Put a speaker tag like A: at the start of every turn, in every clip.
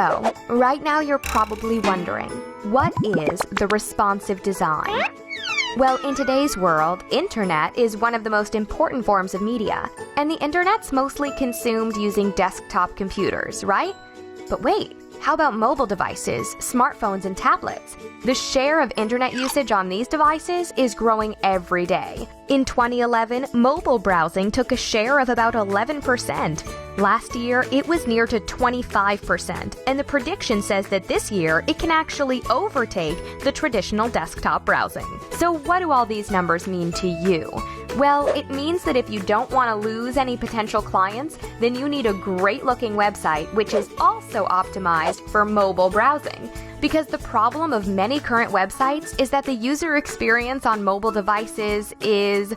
A: So, right now you're probably wondering, what is the responsive design? Well, in today's world, internet is one of the most important forms of media, and the internet's mostly consumed using desktop computers, right? But wait, how about mobile devices, smartphones, and tablets? The share of internet usage on these devices is growing every day. In 2011, mobile browsing took a share of about 11%. Last year, it was near to 25%, and the prediction says that this year, it can actually overtake the traditional desktop browsing. So what do all these numbers mean to you? Well, it means that if you don't want to lose any potential clients, then you need a great-looking website which is also optimized for mobile browsing. Because the problem of many current websites is that the user experience on mobile devices is,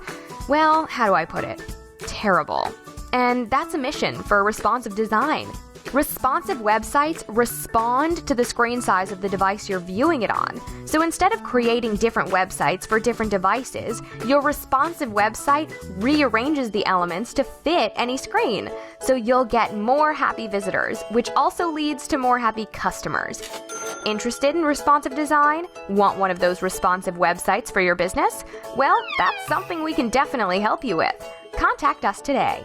A: well, how do I put it? Terrible. And that's a mission for responsive design. Responsive websites respond to the screen size of the device you're viewing it on. So instead of creating different websites for different devices, your responsive website rearranges the elements to fit any screen. So you'll get more happy visitors, which also leads to more happy customers. Interested in responsive design? Want one of those responsive websites for your business? Well, that's something we can definitely help you with. Contact us today.